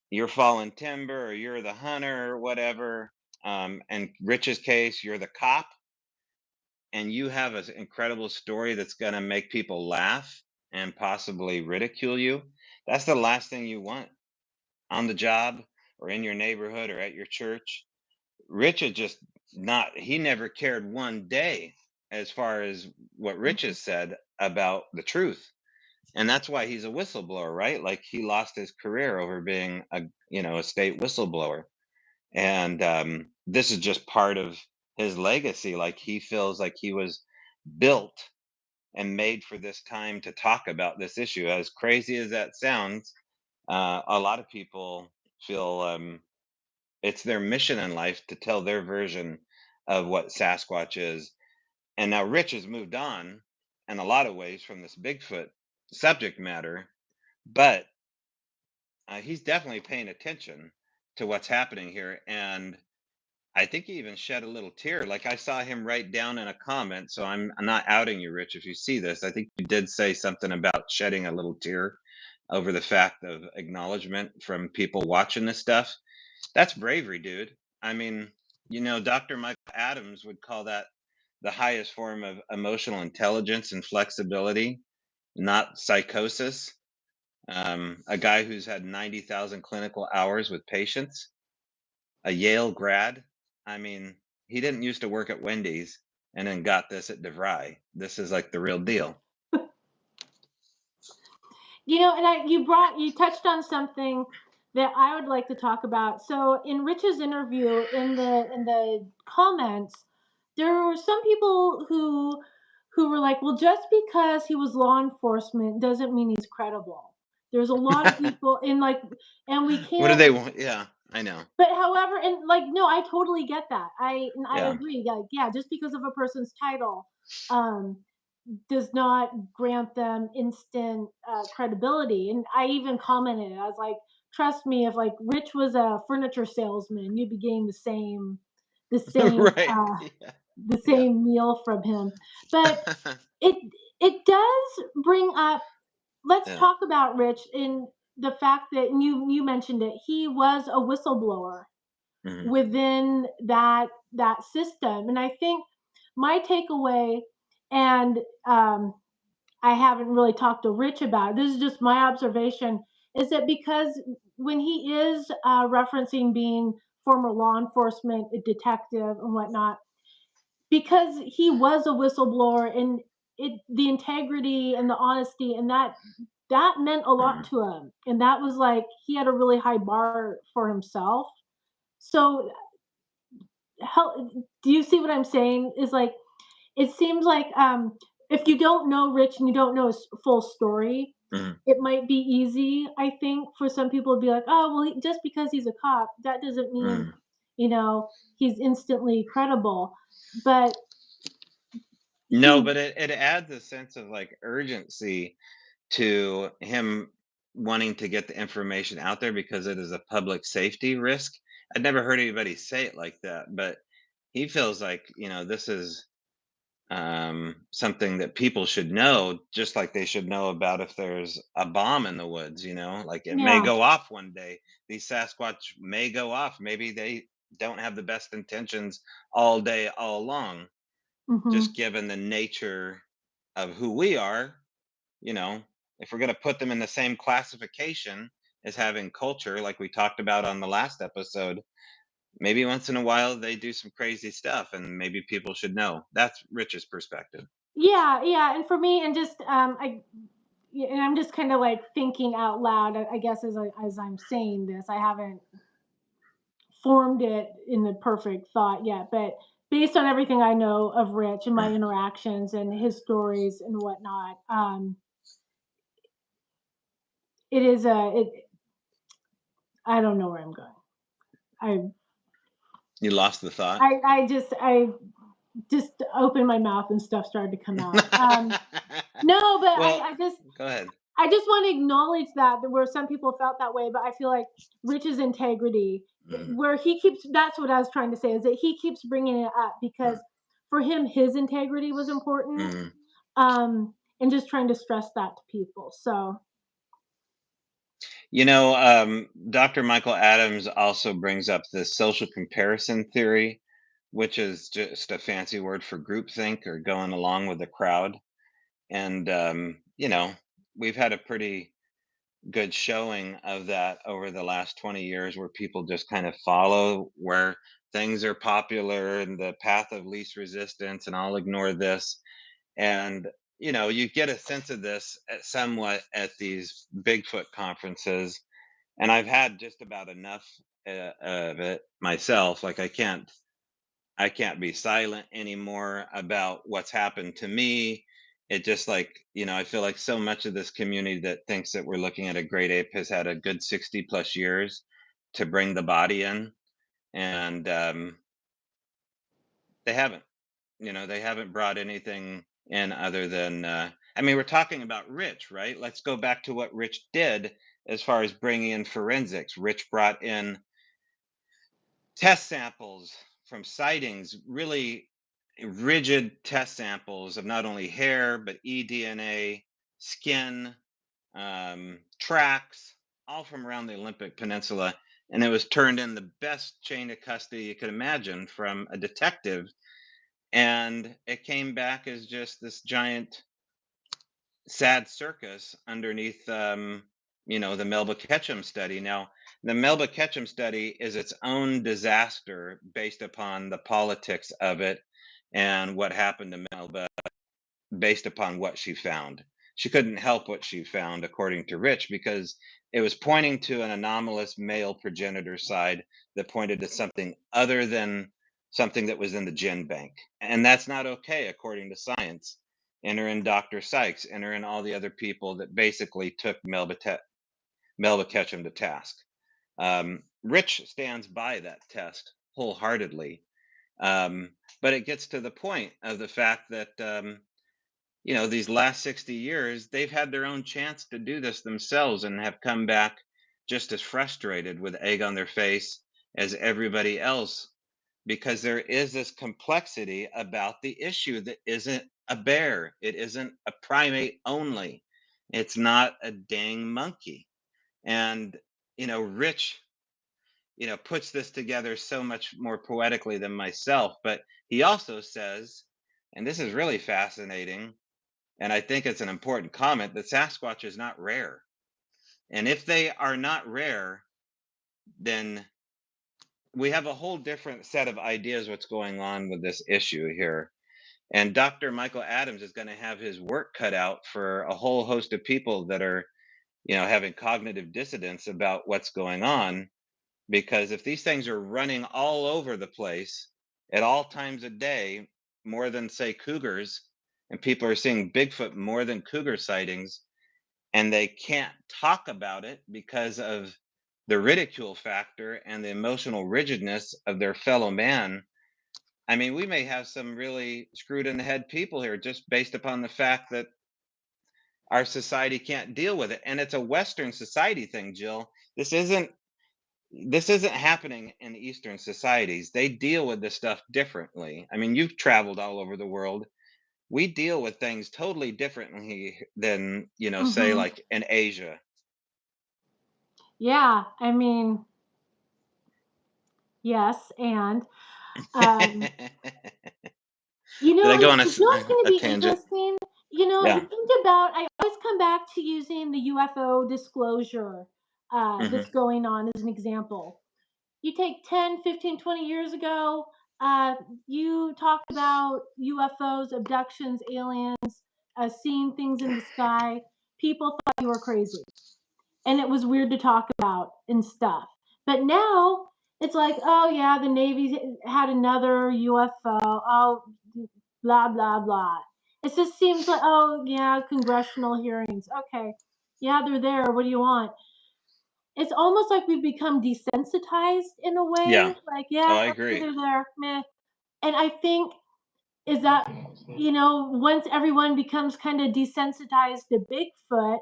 S1: you're falling timber, or you're the hunter or whatever, in Rich's case, you're the cop, and you have an incredible story that's going to make people laugh and possibly ridicule you, that's the last thing you want on the job or in your neighborhood or at your church. Rich had just not, he never cared one day as far as what Rich
S2: Mhm.
S1: has said about the truth. And that's why he's a whistleblower, right? Like, he lost his career over being a state whistleblower. And this is just part of his legacy. Like, he feels like he was built and made for this time to talk about this issue. As crazy as that sounds, a lot of people feel it's their mission in life to tell their version of what Sasquatch is. And now Rich has moved on in a lot of ways from this Bigfoot subject matter, but he's definitely paying attention to what's happening here. And I think he even shed a little tear. Like, I saw him write down in a comment. So I'm not outing you, Rich, if you see this. I think you did say something about shedding a little tear over the fact of acknowledgement from people watching this stuff. That's bravery, dude. I mean, Dr. Michael Adams would call that the highest form of emotional intelligence and flexibility, not psychosis. A guy who's had 90,000 clinical hours with patients, a Yale grad. I mean, he didn't used to work at Wendy's and then got this at DeVry. This is like the real deal.
S2: And you touched on something that I would like to talk about. So in Rich's interview, in the comments, there were some people who were like, "Well, just because he was law enforcement doesn't mean he's credible." There's a lot of people in like, and we
S1: What do
S2: can't.
S1: they want? Yeah, I know.
S2: But however, and like, no, I totally get that. I
S1: Yeah.
S2: agree. Like, yeah, just because of a person's title, um, does not grant them instant credibility. And I even commented, I was like, trust me, if like Rich was a furniture salesman, you'd be getting the same,
S1: Right.
S2: uh,
S1: Yeah.
S2: the
S1: Yeah.
S2: same meal from him. But it it does bring up. Let's
S1: Yeah.
S2: talk about Rich in the fact that and you mentioned it. He was a whistleblower
S1: Mhm.
S2: within that system, and I think my takeaway and I haven't really talked to Rich about it. This is just my observation. Is that because when he is referencing being former law enforcement detective and whatnot, because he was a whistleblower and the integrity and the honesty and that meant a lot
S1: Mhm.
S2: to him, and that was like he had a really high bar for himself. So how do you see what I'm saying? Is like it seems like if you don't know Rich and you don't know his full story,
S1: Mhm.
S2: it might be easy, I think, for some people to be like, oh well, just because he's a cop, that doesn't mean
S1: Mhm.
S2: you know he's instantly credible. But
S1: No,
S2: he
S1: but it adds a sense of like urgency to him wanting to get the information out there because it is a public safety risk. I'd never heard anybody say it like that, but he feels like, this is something that people should know, just like they should know about if there's a bomb in the woods, like it may
S2: yeah.
S1: go off one day. These Sasquatch may go off. Maybe they don't have the best intentions all day, all along, just
S2: Mhm.
S1: given the nature of who we are, you know, if we're going to put them in the same classification as having culture, like we talked about on the last episode, maybe once in a while they do some crazy stuff and maybe people should know. That's Rich's perspective.
S2: Yeah, yeah, and for me, and just yeah, and I'm just kind of like thinking out loud. I guess as I'm saying this, I haven't formed it in the perfect thought yet, but based on everything I know of Rich and my interactions and his stories and whatnot, it is a it. I don't know where I'm going. I
S1: You lost the thought?
S2: I just opened my mouth and stuff started to come out. No, but
S1: Well,
S2: I
S1: go ahead.
S2: I just want to acknowledge that where some people felt that way, but I feel like Rich's integrity,
S1: Mhm,
S2: where he keeps, that's what I was trying to say, is that he keeps bringing it up because
S1: mhm,
S2: for him, his integrity was important.
S1: mhm.
S2: And just trying to stress that to people. So,
S1: Dr. Michael Adams also brings up the social comparison theory, which is just a fancy word for groupthink or going along with the crowd. And, we've had a pretty good showing of that over the last 20 years where people just kind of follow where things are popular and the path of least resistance, and I'll ignore this. And, you get a sense of this somewhat at these Bigfoot conferences. And I've had just about enough of it myself. Like I can't be silent anymore about what's happened to me. It just like, I feel like so much of this community that thinks that we're looking at a great ape has had a good 60 plus years to bring the body in. And they haven't, they haven't brought anything in other than, I mean, we're talking about Rich, right? Let's go back to what Rich did as far as bringing in forensics. Rich brought in test samples from sightings, really rigid test samples of not only hair, but eDNA, skin, tracks, all from around the Olympic Peninsula. And it was turned in the best chain of custody you could imagine from a detective. And it came back as just this giant sad circus underneath the Melba Ketchum study. Now, the Melba Ketchum study is its own disaster based upon the politics of it and what happened to Melba based upon what she found. She couldn't help what she found, according to Rich, because it was pointing to an anomalous male progenitor side that pointed to something other than something that was in the gen bank. And that's not okay, according to science. Enter in Dr. Sykes, enter in all the other people that basically took Melba Ketchum to task. Rich stands by that test wholeheartedly. But it gets to the point of the fact that these last 60 years, they've had their own chance to do this themselves and have come back just as frustrated with egg on their face as everybody else, because there is this complexity about the issue that isn't a bear, it isn't a primate only, it's not a dang monkey. And, Rich, puts this together so much more poetically than myself, but he also says, and this is really fascinating, And I think it's an important comment that Sasquatch is not rare. And if they are not rare, then we have a whole different set of ideas what's going on with this issue here. And Dr. Michael Adams is going to have his work cut out for a whole host of people that are, having cognitive dissonance about what's going on. Because if these things are running all over the place at all times of day, more than, say, cougars, and people are seeing Bigfoot more than cougar sightings, and they can't talk about it because of the ridicule factor and the emotional rigidness of their fellow man. I mean, we may have some really screwed in the head people here just based upon the fact that our society can't deal with it. And it's a Western society thing, Jill. This isn't happening in Eastern societies. They deal with this stuff differently. I mean, you've traveled all over the world. We deal with things totally differently than, say,
S2: Mm-hmm.
S1: like in Asia.
S2: Yeah, I mean, yes, and um,
S1: Did I go on
S2: it's what's going to
S1: a
S2: be
S1: tangent?
S2: interesting.
S1: Yeah.
S2: Think about. I always come back to using the UFO disclosure
S1: Hmm.
S2: that's going on as an example. You take 10, 15, 20 years ago, you talk about UFOs, abductions, aliens, seeing things in the sky. People thought you were crazy, and it was weird to talk about and stuff. But now it's like, oh yeah, the Navy had another UFO. Oh, blah blah blah. It just seems like, oh yeah, congressional hearings. Okay, yeah, they're there. What do you want? It's almost like we've become desensitized in a way.
S1: Yeah.
S2: Like,
S1: Oh,
S2: yeah,
S1: I
S2: okay,
S1: agree.
S2: they're there. Meh. And I think is that once everyone becomes kind of desensitized to Bigfoot,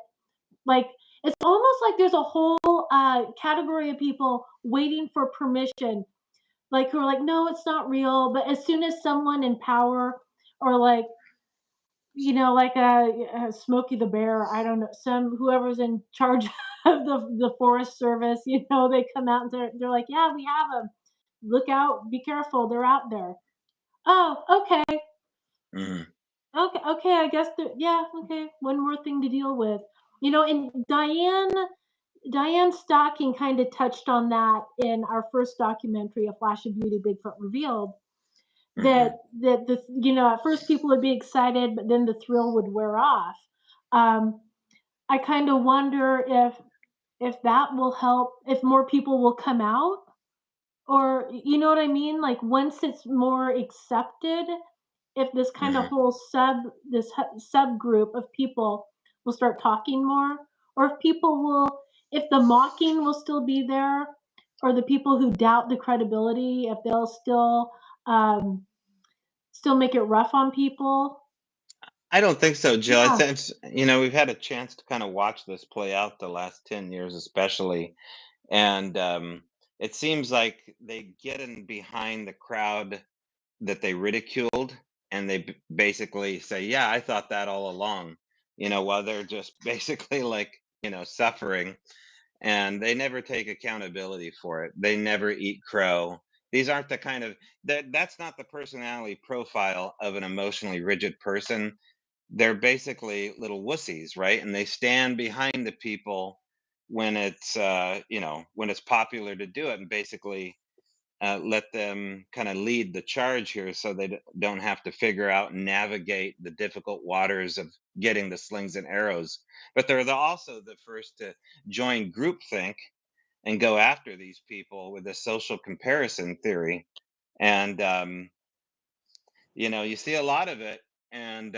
S2: like it's almost like there's a whole category of people waiting for permission, like who are like, no, it's not real. But as soon as someone in power or like like a Smokey the Bear, I don't know, some whoever's in charge of the Forest Service, they come out and they're like, yeah, we have them. Look out, be careful, they're out there. Oh, okay,
S1: Hmm.
S2: okay. I guess yeah, okay. One more thing to deal with, And Diane Stocking kind of touched on that in our first documentary, A Flash of Beauty, Bigfoot Revealed. That
S1: Hmm.
S2: the at first people would be excited, but then the thrill would wear off. Um, I kind of wonder if that will help, if more people will come out, or you know what I mean? Like once it's more accepted, if this kind of
S1: Hmm.
S2: whole subgroup of people will start talking more, or if the mocking will still be there, or the people who doubt the credibility, if they'll um, still make it rough on people.
S1: I don't think so, Jill. I
S2: Yeah.
S1: think we've had a chance to kind of watch this play out the last 10 years, especially, and it seems like they get in behind the crowd that they ridiculed, and they basically say, "Yeah, I thought that all along," while they're just basically like suffering, and they never take accountability for it. They never eat crow. These aren't the kind of that's not the personality profile of an emotionally rigid person. They're basically little wussies, right? And they stand behind the people when it's when it's popular to do it, and basically let them kind of lead the charge here, so they don't have to figure out and navigate the difficult waters of getting the slings and arrows. But they're also the first to join groupthink and go after these people with a social comparison theory. And you see a lot of it. And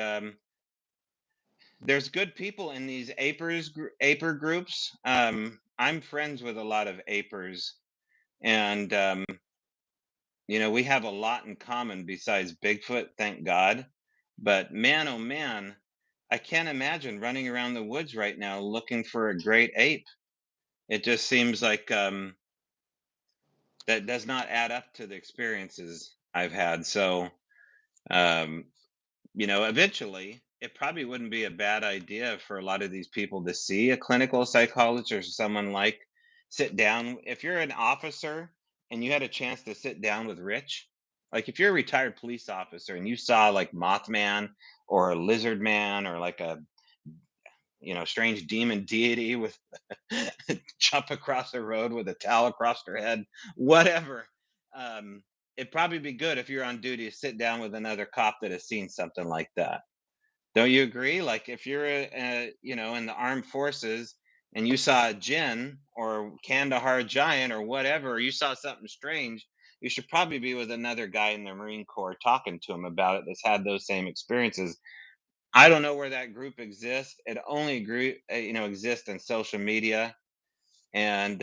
S1: there's good people in these aper groups. I'm friends with a lot of apers, and we have a lot in common besides Bigfoot, thank God. But man, oh man, I can't imagine running around the woods right now looking for a great ape. It just seems like that does not add up to the experiences I've had. So, um, eventually, it probably wouldn't be a bad idea for a lot of these people to see a clinical psychologist or someone like sit down. If you're an officer and you had a chance to sit down with Rich, Like if you're a retired police officer and you saw like Mothman or a lizard man or like a strange demon deity with jump across the road with a towel across their head, whatever. It'd probably be good if you're on duty to sit down with another cop that has seen something like that. Don't you agree? Like if you're in the armed forces and you saw a Jinn or Kandahar giant or whatever, or you saw something strange, you should probably be with another guy in the Marine Corps talking to him about it that's had those same experiences. I don't know where that group exists. It only exists in social media, and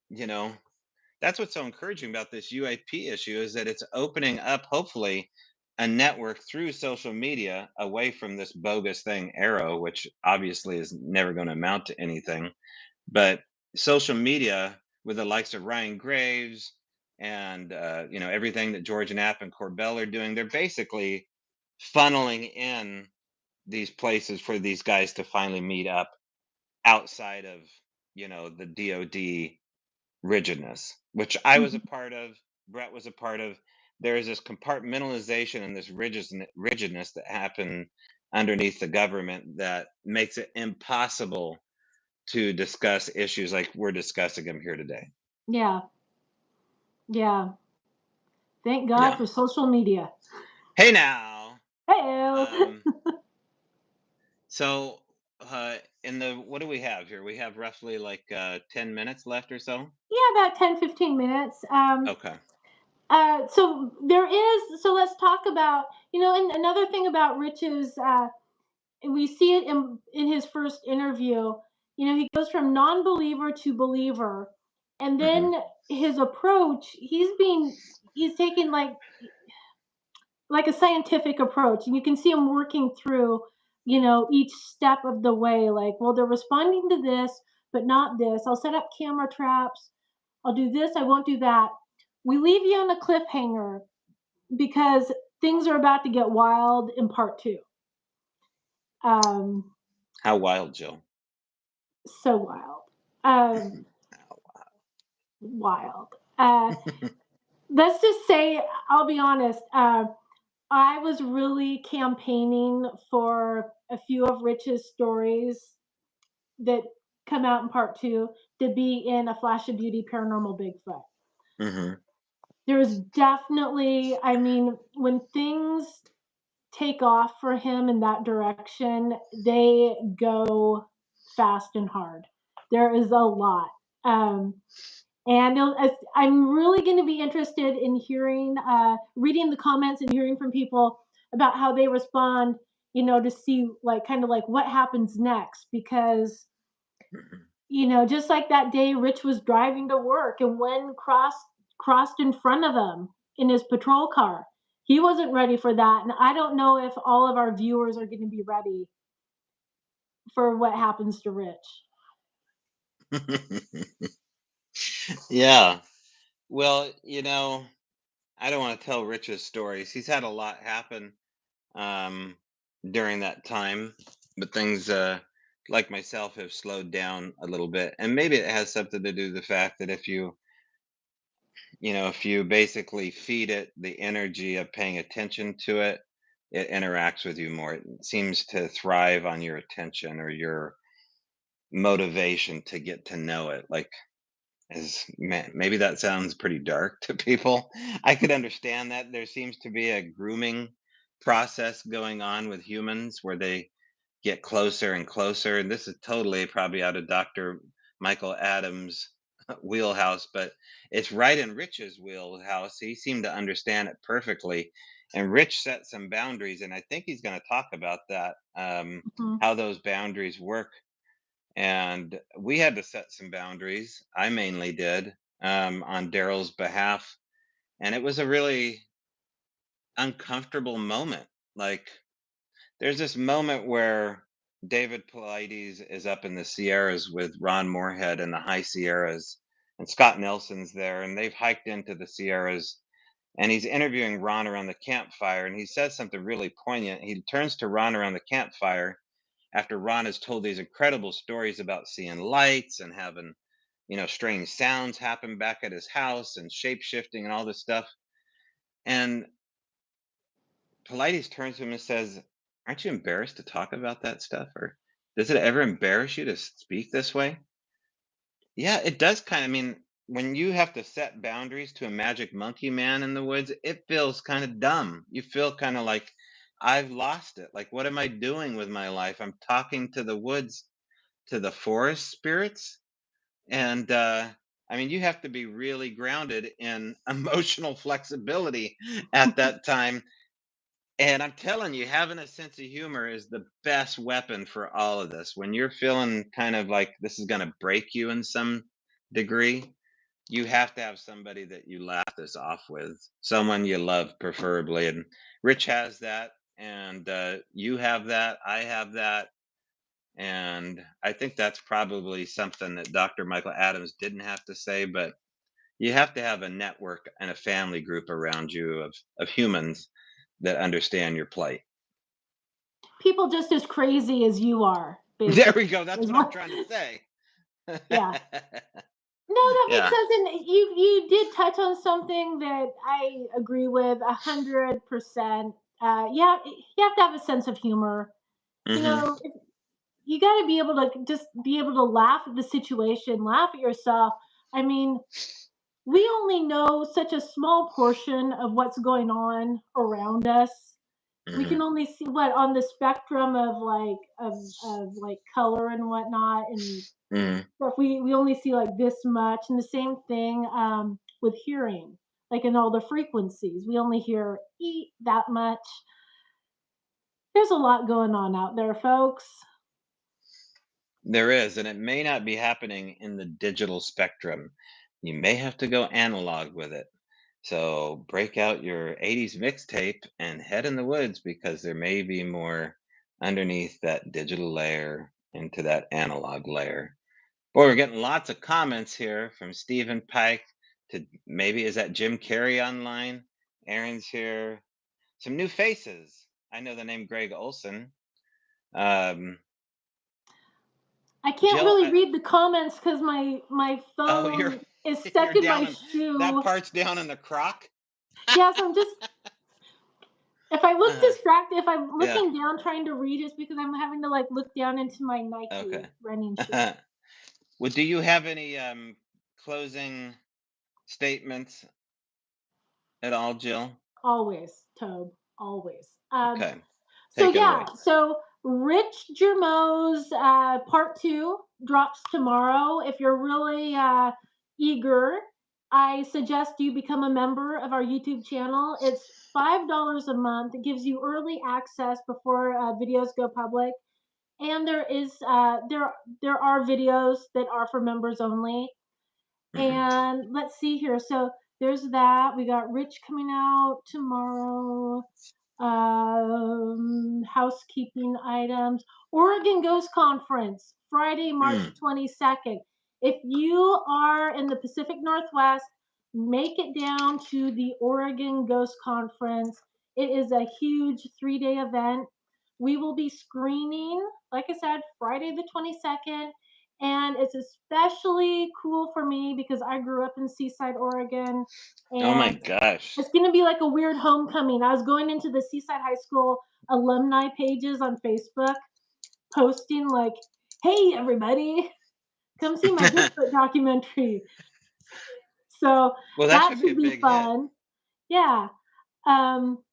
S1: you know that's what's so encouraging about this UAP issue is that it's opening up, hopefully, a network through social media away from this bogus thing, Arrow, which obviously is never going to amount to anything. But social media with the likes of Ryan Graves and everything that George Knapp and Corbell are doing, they're basically funneling in these places for these guys to finally meet up outside of the DoD rigidness, which I was a
S2: Mhm.
S1: part of, Brett was a part of. There is this compartmentalization and this rigidness that happen underneath the government that makes it impossible to discuss issues like we're discussing them here today.
S2: Yeah. Yeah. Thank God
S1: Yeah.
S2: for social media.
S1: Hey now.
S2: Hey.
S1: Um, so in the what do we have here? We have roughly like 10 minutes left or so.
S2: Yeah, about 10, 15 minutes.
S1: Okay.
S2: So let's talk about, and another thing about Rich's, and we see it in his first interview. He goes from non-believer to believer, and
S1: Hmm.
S2: then his approach, he's taking like a scientific approach, and you can see him working through, each step of the way. Like, well, they're responding to this, but not this. I'll set up camera traps. I'll do this. I won't do that. We leave you on a cliffhanger because things are about to get wild in part two. Um,
S1: How wild, Jill.
S2: so wild. Um, Wild. Let's just say, I'll be honest. I was really campaigning for a few of Rich's stories that come out in part two to be in a Flash of Beauty Paranormal Bigfoot.
S1: Hmm.
S2: There's definitely, I mean, when things take off for him in that direction, they go fast and hard. There is a lot. Um, and I'm really going to be interested in reading the comments and hearing from people about how they respond, to see like kind of like what happens next. Because, just like that day Rich was driving to work and when crossed in front of him in his patrol car. He wasn't ready for that. And I don't know if all of our viewers are going to be ready for what happens to Rich.
S1: Yeah. Well, I don't want to tell Rich's stories. He's had a lot happen um, during that time, but things like myself have slowed down a little bit. And maybe it has something to do with the fact that if you basically feed it the energy of paying attention to it, it interacts with you more. It seems to thrive on your attention or your motivation to get to know it. Like, maybe that sounds pretty dark to people. I could understand that there seems to be a grooming process going on with humans where they get closer and closer. And this is totally probably out of Dr. Michael Adams' wheelhouse, but it's right in Rich's wheelhouse. He seemed to understand it perfectly. And Rich set some boundaries, and I think he's going to talk about that,
S2: Mhm.
S1: how those boundaries work. And we had to set some boundaries. I mainly did, on Daryl's behalf. And it was a really uncomfortable moment. Like, there's this moment where David Paulides is up in the Sierras with Ron Moorhead in the high Sierras, and Scott Nelson's there, and they've hiked into the Sierras, and he's interviewing Ron around the campfire, and he says something really poignant. He turns to Ron around the campfire after Ron has told these incredible stories about seeing lights and having, strange sounds happen back at his house and shape shifting and all this stuff. And Pilates turns to him and says, "Aren't you embarrassed to talk about that stuff? Or does it ever embarrass you to speak this way?" Yeah, it does kind of, I mean, when you have to set boundaries to a magic monkey man in the woods, it feels kind of dumb. You feel kind of like, I've lost it. Like, what am I doing with my life? I'm talking to the woods, to the forest spirits. And I mean, you have to be really grounded in emotional flexibility at that time. And I'm telling you, having a sense of humor is the best weapon for all of this. When you're feeling kind of like this is going to break you in some degree, you have to have somebody that you laugh this off with, someone you love, preferably. And Rich has that, and you have that. I have that. And I think that's probably something that Dr. Michael Adams didn't have to say, but you have to have a network and a family group around you of humans that understand your plight.
S2: People just as crazy as you are,
S1: There
S2: basically.
S1: we go. That's
S2: Is
S1: what I'm
S2: what,
S1: trying to say.
S2: yeah. No, that makes
S1: Yeah.
S2: sense, and you did touch on something that I agree with 100%. Yeah, you have to have a sense of humor. You
S1: Mhm.
S2: know, you got to be able to just be able to laugh at the situation, laugh at yourself. I mean, we only know such a small portion of what's going on around us. We
S1: Mhm.
S2: can only see what on the spectrum of like color and whatnot and
S1: Mhm.
S2: stuff. We only see like this much, and the same thing with hearing, like in all the frequencies, we only hear eat that much. There's a lot going on out there, folks.
S1: There is, and it may not be happening in the digital spectrum. You may have to go analog with it. So break out your 80s mixtape and head in the woods because there may be more underneath that digital layer into that analog layer. Boy, we're getting lots of comments here from Stephen Pike to maybe is that Jim Carrey online? Aaron's here. Some new faces. I know the name Greg Olson. Um,
S2: I can't
S1: Jill,
S2: really read the comments because my
S1: oh, you're
S2: phone is
S1: you're
S2: stuck in
S1: down
S2: my
S1: in that
S2: shoe.
S1: part's down in the crock.
S2: Yes, I'm just if I look
S1: Uh,
S2: distracted, if I'm
S1: yeah.
S2: looking down trying to read, it's because I'm having to like look down into my
S1: Okay.
S2: Nike running shoe.
S1: Well, do you have any closing statements at all, Jill?
S2: Always, Tobe, always.
S1: Okay.
S2: So
S1: Take it
S2: yeah,
S1: away.
S2: so Rich Germo's part two drops tomorrow. If you're really eager, I suggest you become a member of our YouTube channel. It's $5 a month. It gives you early access before videos go public, and there are videos that are for members only.
S1: Hmm.
S2: And let's see here. So there's that. We got Rich coming out tomorrow. Housekeeping items. Oregon Ghost Conference, Friday, March
S1: Mm.
S2: 22nd. If you are in the Pacific Northwest, make it down to the Oregon Ghost Conference. It is a huge 3-day event. We will be screening, like I said, Friday the 22nd. And it's especially cool for me because I grew up in Seaside, Oregon.
S1: Oh my
S2: And
S1: gosh.
S2: it's gonna be like a weird homecoming. I was going into the Seaside High School alumni pages on Facebook, posting like, "Hey, everybody, come see my Bigfoot documentary." So
S1: Well, that
S2: that
S1: should be a
S2: should be
S1: big hit.
S2: fun. Yeah. Um,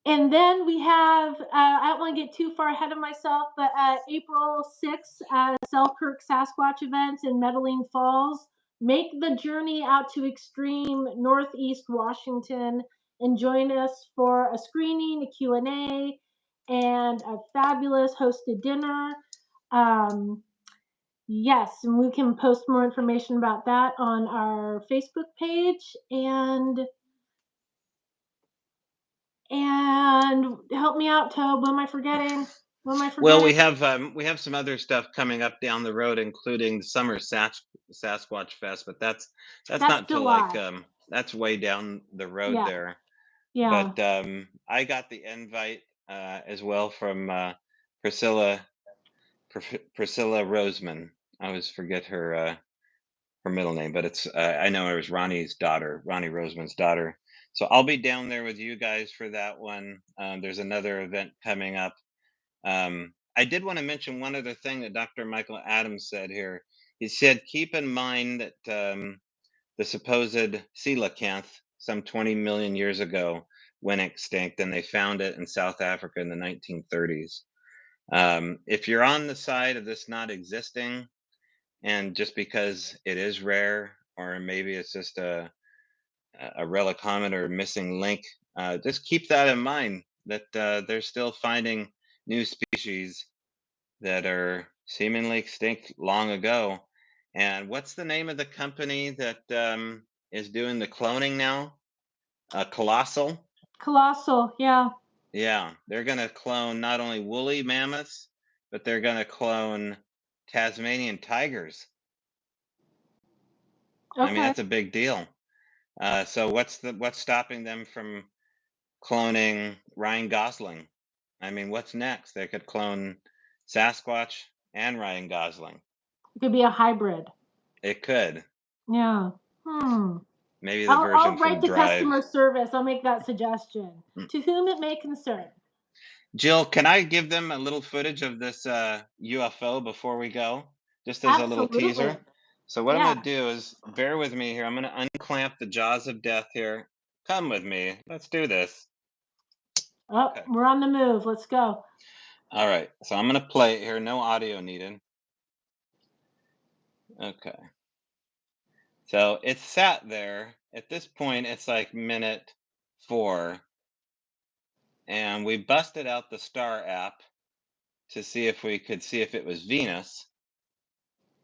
S2: and then we have, I don't want to get too far ahead of myself, but April 6th, Selkirk Sasquatch events in Meadowing Falls. Make the journey out to extreme Northeast Washington and join us for a screening, a Q&A, and a fabulous hosted dinner. Um, yes, and we can post more information about that on our Facebook page. And help me out, Tobe. What am I forgetting? What am I
S1: Well,
S2: forgetting?
S1: we have some other stuff coming up down the road, including the Summer Sasquatch Fest, but that's
S2: That's
S1: not till like
S2: July.
S1: that's way down the road
S2: Yeah,
S1: there.
S2: yeah.
S1: But I got the invite as well from Priscilla Priscilla Roseman. I always forget her middle name, but it's I know her as Ronnie's daughter, Ronnie Roseman's daughter. So I'll be down there with you guys for that one. There's another event coming up. I did want to mention one other thing that Dr. Michael Adams said here. He said, keep in mind that the supposed coelacanth, some 20 million years ago, went extinct, and they found it in South Africa in the 1930s. If you're on the side of this not existing, and just because it is rare, or maybe it's just a relic hominid or a missing link, just keep that in mind that they're still finding new species that are seemingly extinct long ago. And what's the name of the company that is doing the cloning now? Colossal.
S2: Colossal, yeah.
S1: Yeah, they're going to clone not only woolly mammoths, but they're going to clone Tasmanian tigers. I mean,
S2: Okay.
S1: that's a big deal. So what's stopping them from cloning Ryan Gosling? I mean, what's next? They could clone Sasquatch and Ryan Gosling.
S2: It could be a hybrid.
S1: It could.
S2: Yeah.
S1: Maybe the version
S2: I'll
S1: from
S2: write to
S1: Drive.
S2: customer service. I'll make that suggestion.
S1: Mm.
S2: To whom it may concern.
S1: Jill, can I give them a little footage of this UFO before we go? Just as a little
S2: Absolutely.
S1: teaser. So what I'm
S2: Yeah.
S1: going to do is, bear with me here. I'm going to unclamp the jaws of death here. Come with me. Let's do this.
S2: Oh,
S1: Okay.
S2: we're on the move. Let's go.
S1: All right. So I'm going to play it here. No audio needed. Okay. So it's sat there. At this point, it's like minute 4. And we busted out the Star app to see if we could see if it was Venus.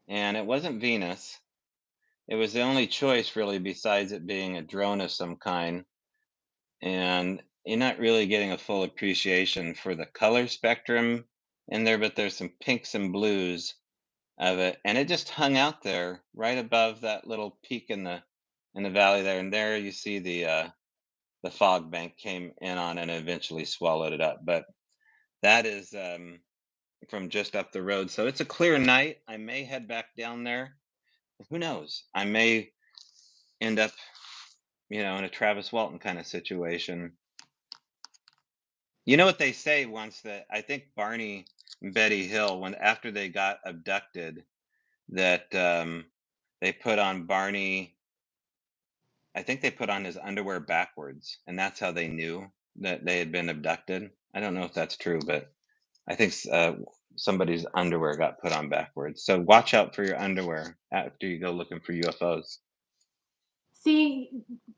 S1: And it wasn't Venus. It was the only choice, really, besides it being a drone of some kind. And you're not really getting a full appreciation for the color spectrum in there, but there's some pinks and blues of it. And it just hung out there right above that little peak in the valley there. And there you see the fog bank came in on and eventually swallowed it up. But that is from just up the road. So it's a clear night. I may head back down there. Who knows? I may end up, in a Travis Walton kind of situation. You know what they say once, that I think Barney and Betty Hill, when after they got abducted, that they put on Barney, I think they put on his underwear backwards, and that's how they knew that they had been abducted. I don't know if that's true, but I think somebody's underwear got put on backwards. So watch out for your underwear after you go looking for UFOs.
S2: See,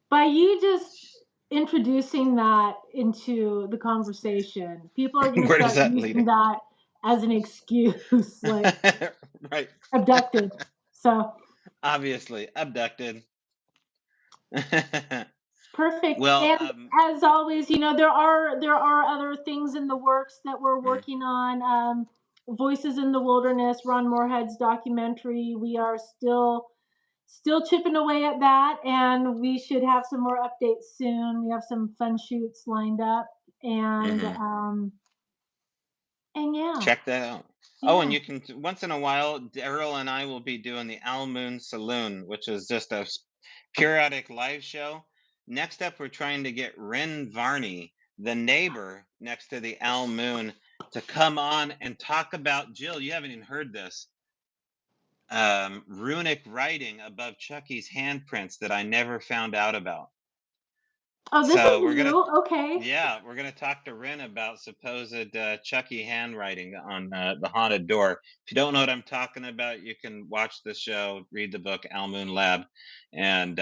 S2: by you just introducing that into the conversation, people are going to
S1: Where does
S2: start
S1: that lead?
S2: using that as an excuse, like
S1: Right.
S2: abducted. So
S1: Obviously abducted.
S2: perfect.
S1: Well,
S2: And as always, there are other things in the works that we're working on. Voices in the Wilderness, Ron Moorhead's documentary. We are still chipping away at that, and we should have some more updates soon. We have some fun shoots lined up, and yeah,
S1: check that out. Oh, and you can, once in a while, Daryl and I will be doing the Al Moon Saloon, which is just a periodic live show. Next up, we're trying to get Ren Varney, the neighbor next to the Al Moon, to come on and talk about, Jill, you haven't even heard this, runic writing above Chucky's handprints that I never found out about.
S2: Oh, this is new. Okay.
S1: Yeah, we're gonna talk to Ren about supposed Chucky handwriting on the haunted door. If you don't know what I'm talking about, you can watch the show, read the book Al Moon Lab, and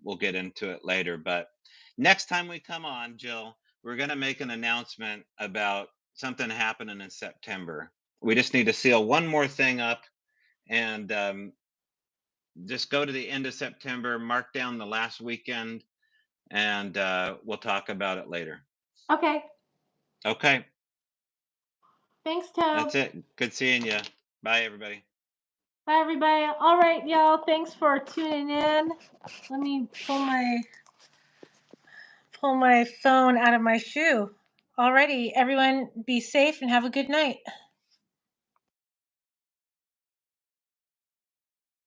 S1: we'll get into it later. But next time we come on, Jill, we're gonna make an announcement about something happening in September. We just need to seal one more thing up, and just go to the end of September, mark down the last weekend, and we'll talk about it later.
S2: Okay.
S1: Okay.
S2: Thanks, Toad.
S1: That's it. Good seeing you. Bye, everybody.
S2: Bye, everybody. All right, y'all. Thanks for tuning in. Let me pull my phone out of my shoe. Alrighty, everyone, be safe and have a good night.